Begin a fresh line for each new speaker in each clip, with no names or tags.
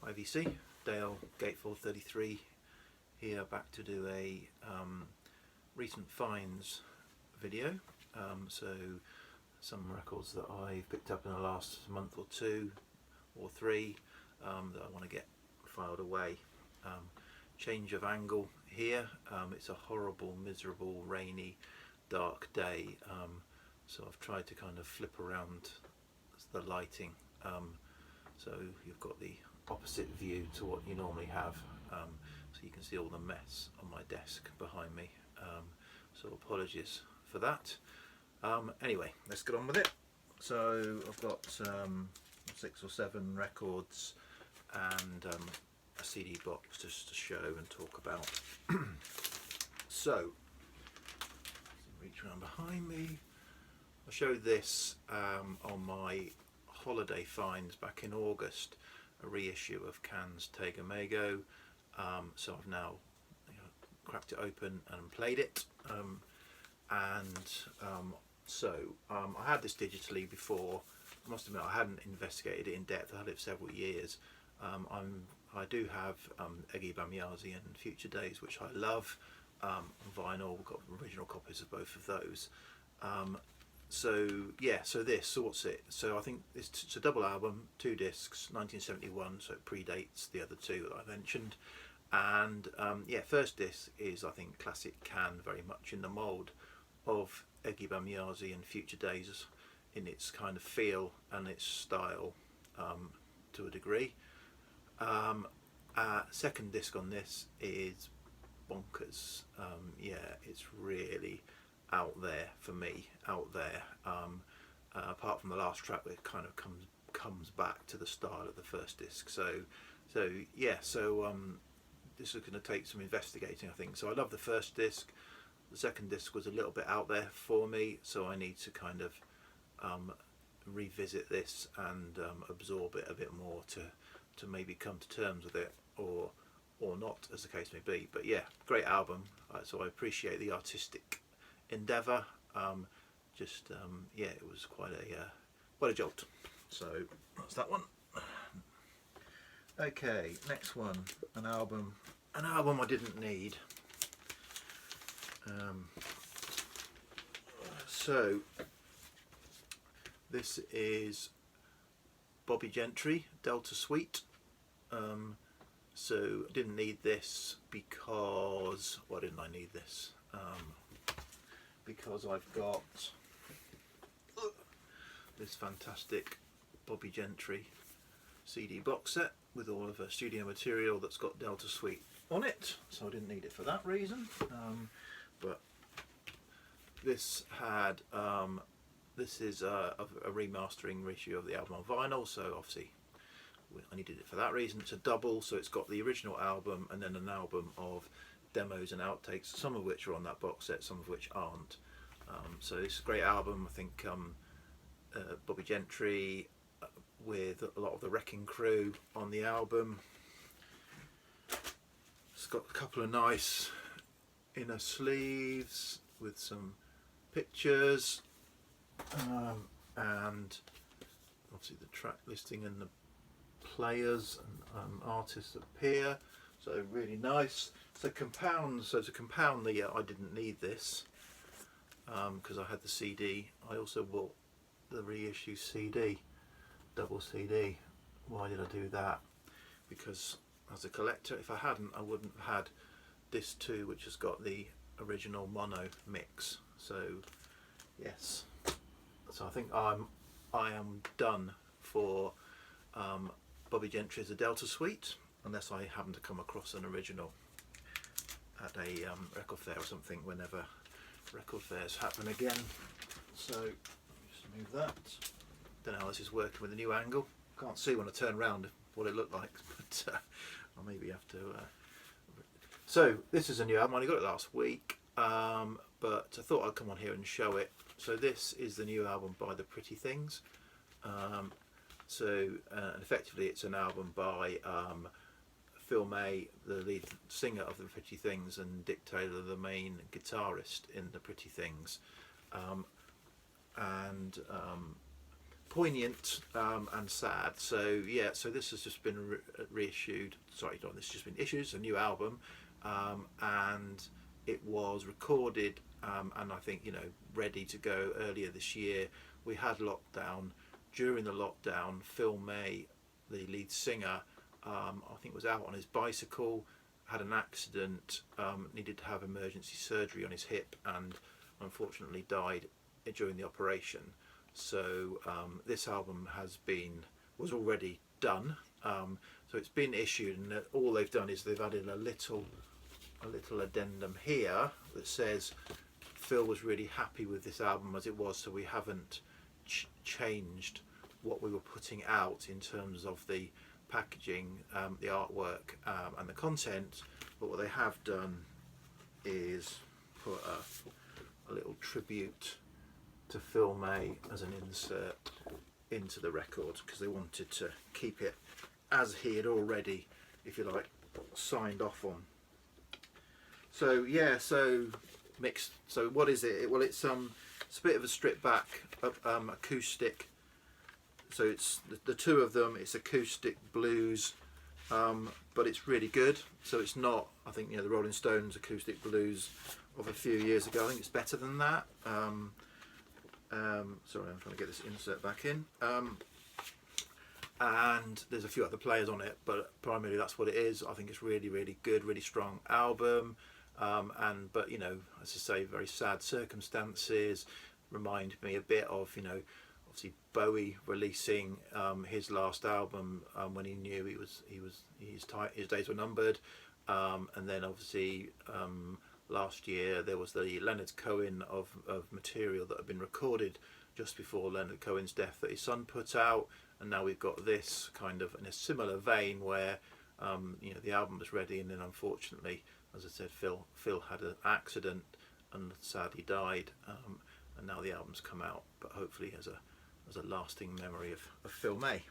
IVC, Dale Gatefold 33 here, back to do a recent finds video. So some records that I've picked up in the last month or two or three that I want to get filed away. Change of angle here. It's a horrible, miserable, rainy, dark day, so I've tried to kind of flip around the lighting, so you've got the opposite view to what you normally have, so you can see all the mess on my desk behind me, so apologies for that. Anyway, let's get on with it. So I've got 6 or 7 records and a CD box just to show and talk about. So reach around behind me. I showed this on my holiday finds back in August, a reissue of Can's Tagameigo. So I've now cracked it open and played it, so I had this digitally before. I must admit I hadn't investigated it in depth. I had it for several years. I do have Egi Bamyazi and Future Days, which I love, on vinyl. We've got original copies of both of those. So yeah, so what's it? So I think it's a double album, 2 discs, 1971, so it predates the other 2 that I mentioned. And yeah, first disc is, I think, classic Can, very much in the mould of Egi Bamyazi and Future Days in its kind of feel and its style, to a degree. Second disc on this is bonkers. Yeah, it's really out there for me, out there. Apart from the last track, that kind of comes back to the style of the first disc. So yeah, so this is going to take some investigating, I think. So I love the first disc. The second disc was a little bit out there for me, so I need to kind of revisit this and absorb it a bit more to maybe come to terms with it, or not, as the case may be. But yeah, great album. So I appreciate the artistic endeavour. Yeah, it was quite a jolt. So that's that one. Okay, next one, an album I didn't need. So this is Bobby Gentry, Delta Suite. So I didn't need this because, why didn't I need this? Because I've got this fantastic Bobby Gentry CD box set with all of her studio material that's got Delta Suite on it, so I didn't need it for that reason. But this had this is a remastering reissue of the album on vinyl, so obviously I needed it for that reason. It's a double, so it's got the original album and then an album of demos and outtakes, some of which are on that box set, some of which aren't. So it's a great album. I think Bobby Gentry with a lot of the Wrecking Crew on the album. It's got a couple of nice inner sleeves with some pictures, and obviously the track listing and the players and artists that appear. So really nice. So compounds. So to compound the, I didn't need this because I had the CD. I also bought the reissue CD, double CD. Why did I do that? Because as a collector, if I hadn't, I wouldn't have had this too, which has got the original mono mix. So yes, so I think I am done for Bobby Gentry as a Delta Suite, unless I happen to come across an original at a record fair or something, whenever record fairs happen again. So just move that. Don't know how this is working with a new angle. Can't see when I turn around what it looked like, but I'll maybe have to. So this is a new album. I only got it last week, but I thought I'd come on here and show it. So this is the new album by The Pretty Things. Effectively it's an album by Phil May, the lead singer of The Pretty Things, and Dick Taylor, the main guitarist in The Pretty Things, and poignant and sad. So yeah, so this has just been reissued. Sorry, not this has just been issued. It's a new album, and it was recorded and I think, you know, ready to go earlier this year. We had lockdown. During the lockdown, Phil May, the lead singer, I think was out on his bicycle, had an accident, needed to have emergency surgery on his hip, and unfortunately died during the operation. So this album was already done. So it's been issued, and all they've done is they've added a little addendum here that says Phil was really happy with this album as it was, so we haven't changed what we were putting out in terms of the packaging, the artwork, and the content. But what they have done is put a little tribute to Phil May as an insert into the record, because they wanted to keep it as he had already, if you like, signed off on. So yeah, so mixed. So what is it? Well, it's a bit of a stripped back acoustic. So it's the two of them. It's acoustic blues, but it's really good. So it's not, I think, you know, the Rolling Stones acoustic blues of a few years ago. I think it's better than that. Sorry, I'm trying to get this insert back in. And there's a few other players on it, but primarily that's what it is. I think it's really, really good, really strong album. But you know, as I say, very sad circumstances. Remind me a bit of, you know, obviously Bowie releasing his last album when he knew his days were numbered, and then obviously last year there was the Leonard Cohen of material that had been recorded just before Leonard Cohen's death that his son put out, and now we've got this kind of in a similar vein where you know, the album was ready, and then unfortunately, as I said, Phil had an accident and sadly died, and now the album's come out, but hopefully as a lasting memory of Phil May.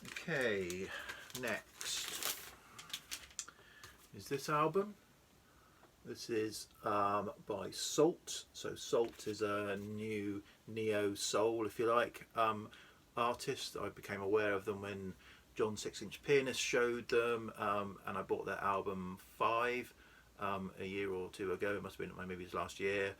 Okay, next is this album. This is by Salt. So Salt is a new neo soul, if you like, artist. I became aware of them when John 6-inch Pianist showed them, and I bought their album 5 a year or two ago. It must have been maybe it was last year.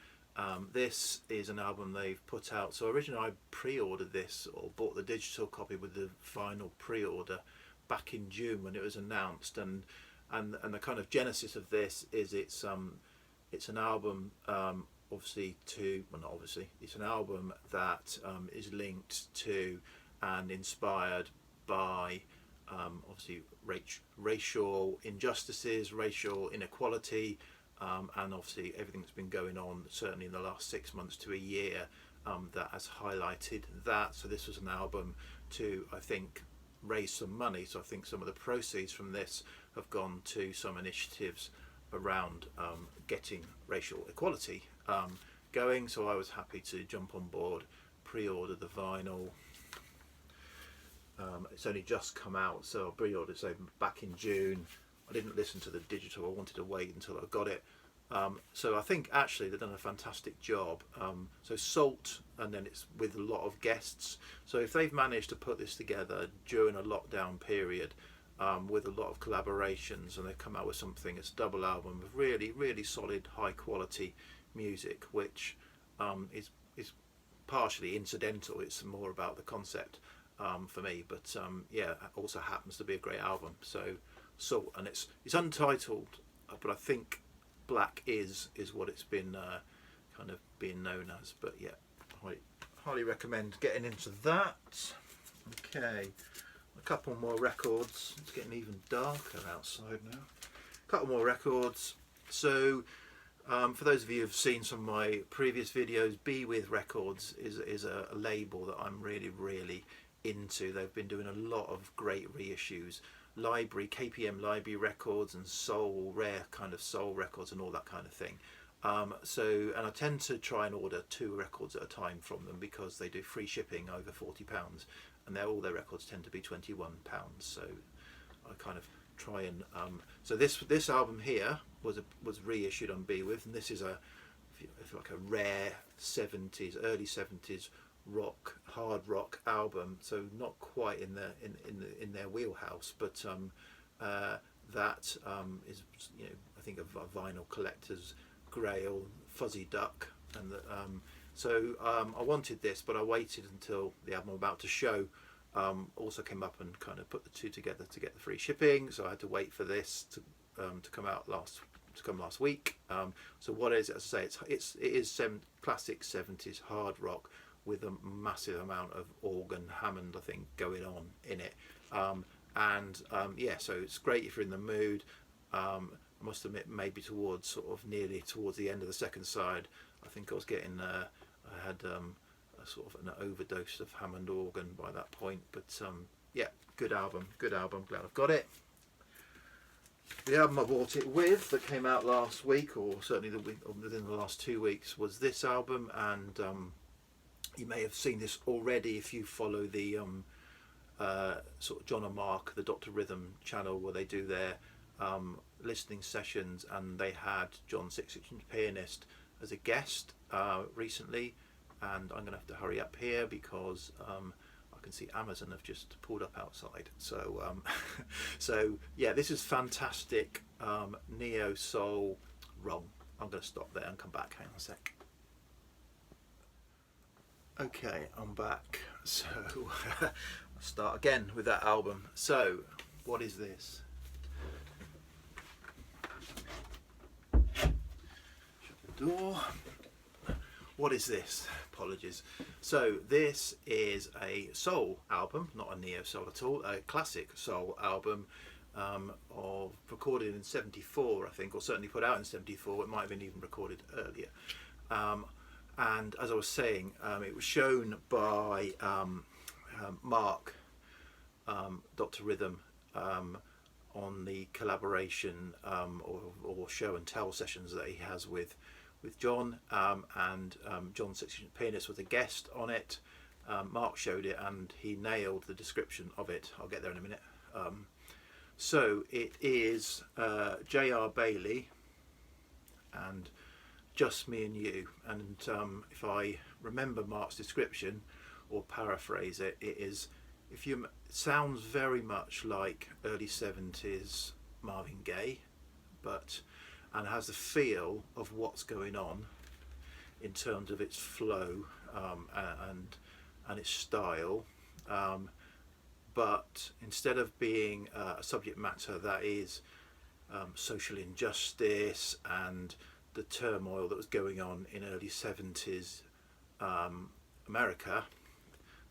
This is an album they've put out. So originally I pre-ordered this, or bought the digital copy with the final pre-order back in June when it was announced, and the kind of genesis of this is it's an album it's an album that is linked to and inspired by obviously racial injustices, racial inequality, and obviously everything that's been going on certainly in the last 6 months to a year that has highlighted that. So this was an album to, I think, raise some money. So I think some of the proceeds from this have gone to some initiatives around getting racial equality going. So I was happy to jump on board, pre-order the vinyl. It's only just come out, so I pre-ordered back in June. I didn't listen to the digital. I wanted to wait until I got it. So I think actually they've done a fantastic job. So Salt, and then it's with a lot of guests. So if they've managed to put this together during a lockdown period with a lot of collaborations, and they've come out with something, it's a double album of really, really solid, high quality music, which is partially incidental. It's more about the concept for me, but yeah, it also happens to be a great album. So Salt, and it's untitled, but I think Black is what it's been kind of being known as. But yeah, I highly recommend getting into that. Okay, a couple more records. It's getting even darker outside now. A couple more records. So for those of you who've seen some of my previous videos, Be With Records is a label that I'm really, really into. They've been doing a lot of great reissues. KPM Library records and rare kind of soul records and all that kind of thing. And I tend to try and order 2 records at a time from them because they do free shipping over £40, and all their records tend to be £21. So I kind of try and so this album here was reissued on Be With, and this is if if like a rare 70s, early 70s rock, hard rock album. So not quite in their wheelhouse, but that is, you know, I think a vinyl collector's grail, Fuzzy Duck, and so I wanted this, but I waited until the album I'm about to show also came up and kind of put the two together to get the free shipping. So I had to wait for this to come out last week. So what is it? As I say, it is classic 70s hard rock with a massive amount of organ Hammond, I think, going on in it. Yeah, so it's great if you're in the mood. I must admit, maybe nearly towards the end of the second side, I think I was getting, I had a sort of an overdose of Hammond organ by that point. But yeah, good album, glad I've got it. The album I bought it with, that came out last week, or certainly within the last 2 weeks, was this album, and you may have seen this already if you follow the sort of John and Mark, the Dr. Rhythm channel, where they do their listening sessions, and they had John 6-inch pianist as a guest recently, and I'm going to have to hurry up here because I can see Amazon have just pulled up outside. So so yeah, this is fantastic neo soul rum. I'm going to stop there and come back. Hang on a sec. Okay, I'm back. So I'll start again with that album. So what is this? Shut the door. What is this? Apologies. So this is a soul album, not a neo soul at all, a classic soul album recorded in 74, I think, or certainly put out in 74. It might have been even recorded earlier. And as I was saying, it was shown by Mark, Dr. Rhythm, on the collaboration or show and tell sessions that he has with John, and John 6-inch pianist was a guest on it. Mark showed it and he nailed the description of it. I'll get there in a minute. So it is J.R. Bailey and Just Me and You, and if I remember Mark's description or paraphrase it, it sounds very much like early 70s Marvin Gaye, and has the feel of what's going on in terms of its flow and its style, but instead of being a subject matter that is social injustice and the turmoil that was going on in early 70s America,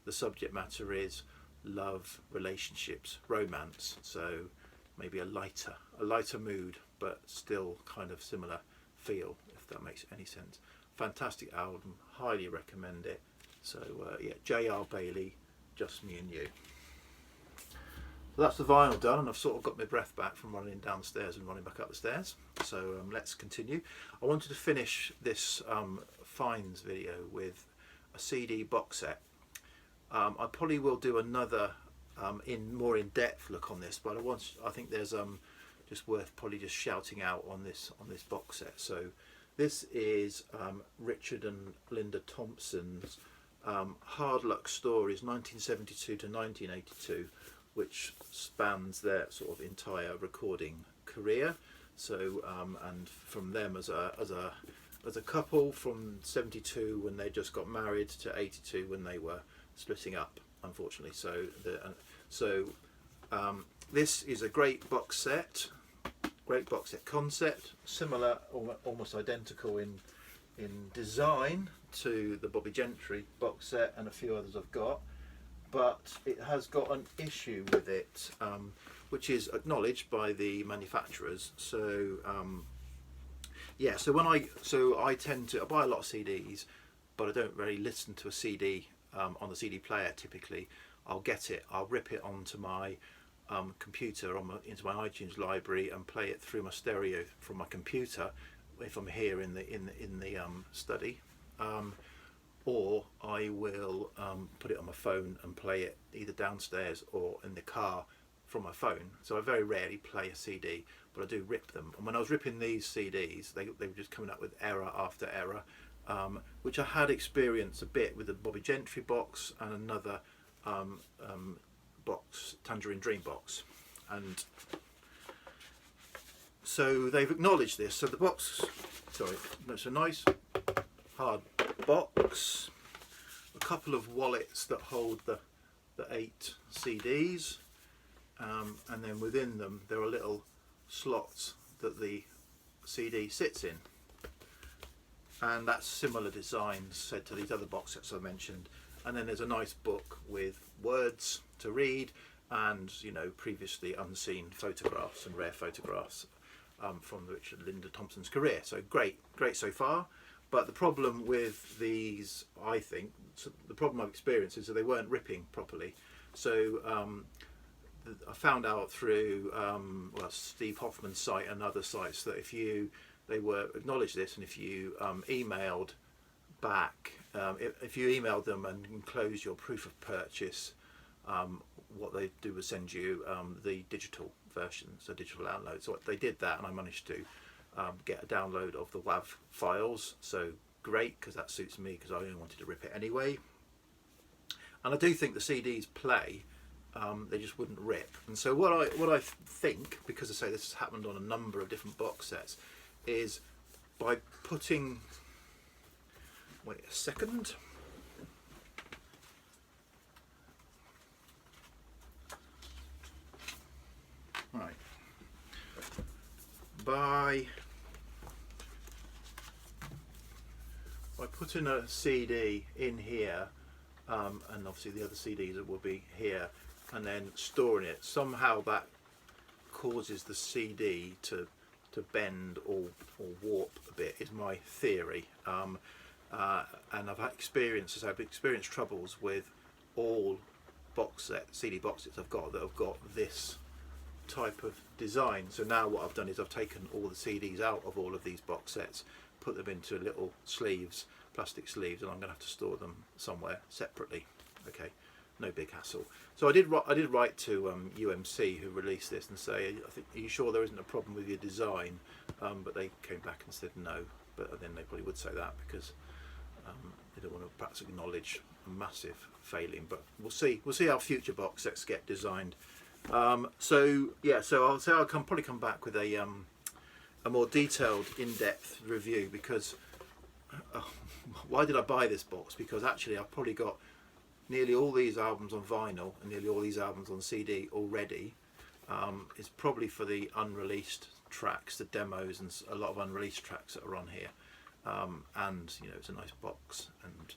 the subject matter is love, relationships, romance. So maybe a lighter mood, but still kind of similar feel, if that makes any sense. Fantastic album, highly recommend it. So yeah, J.R. Bailey, Just Me and You. So that's the vinyl done, and I've sort of got my breath back from running downstairs and running back up the stairs. So let's continue. I wanted to finish this finds video with a CD box set. I probably will do another more in-depth look on this, but I think there's just worth probably just shouting out on this box set. So this is Richard and Linda Thompson's Hard Luck Stories 1972 to 1982, which spans their sort of entire recording career. So and from them as a couple, from 72 when they just got married to 82 when they were splitting up, unfortunately. So this is a great box set concept, similar, almost identical in design to the Bobby Gentry box set and a few others I've got, but it has got an issue with it, which is acknowledged by the manufacturers. So yeah, so I tend to buy a lot of CDs, but I don't really listen to a CD on the CD player typically. I'll rip it onto my computer, into my iTunes library, and play it through my stereo from my computer if I'm here in the study, or I will put it on my phone and play it either downstairs or in the car from my phone, so I very rarely play a CD, but I do rip them. And when I was ripping these CDs, they were just coming up with error after error, which I had experienced a bit with the Bobby Gentry box and another box, Tangerine Dream box. And so they've acknowledged this. So the box, sorry, it's a nice hard box, a couple of wallets that hold the 8 CDs, and then within them there are little slots that the CD sits in, and that's similar designs said to these other box sets I mentioned. And then there's a nice book with words to read and, you know, previously unseen photographs and rare photographs from Richard Linda Thompson's career. So great so far. But the problem with these, I think, the problem I've experienced is that they weren't ripping properly. So I found out through well, Steve Hoffman's site and other sites that they were acknowledged this, and if you emailed back, if you emailed them and enclosed your proof of purchase, what they do is send you the digital version, so digital download. So they did that, and I managed to get a download of the WAV files. So great, because that suits me, because I only wanted to rip it anyway. And I do think the CDs play, they just wouldn't rip. And so what I think, because I say this has happened on a number of different box sets, is by putting, wait a second, right, by putting a CD in here, and obviously the other CDs will be here, and then storing it, somehow that causes the CD to bend or warp a bit, is my theory. And I've experienced troubles with all CD box sets I've got that have got this type of design. So now what I've done is I've taken all the CDs out of all of these box sets, put them into little sleeves, plastic sleeves, and I'm going to have to store them somewhere separately. Okay, no big hassle. So I did write to UMC, who released this, and say, are you sure there isn't a problem with your design? But they came back and said no. But then they probably would say that because they don't want to perhaps acknowledge a massive failing. But we'll see how future box sets get designed. So yeah, so I'll say I'll probably come back with a more detailed, in-depth review, because why did I buy this box? Because actually I've probably got nearly all these albums on vinyl and nearly all these albums on CD already. It's probably for the unreleased tracks, the demos, and a lot of unreleased tracks that are on here. And you know, it's a nice box, and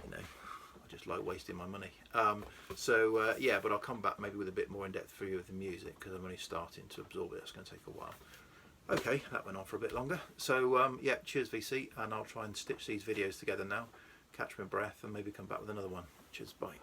you know, I just like wasting my money. So yeah, but I'll come back maybe with a bit more in-depth review of the music, because I'm only starting to absorb it. It's going to take a while. Okay, that went on for a bit longer. So yeah, cheers VC, and I'll try and stitch these videos together now, catch my breath, and maybe come back with another one. Cheers, bye.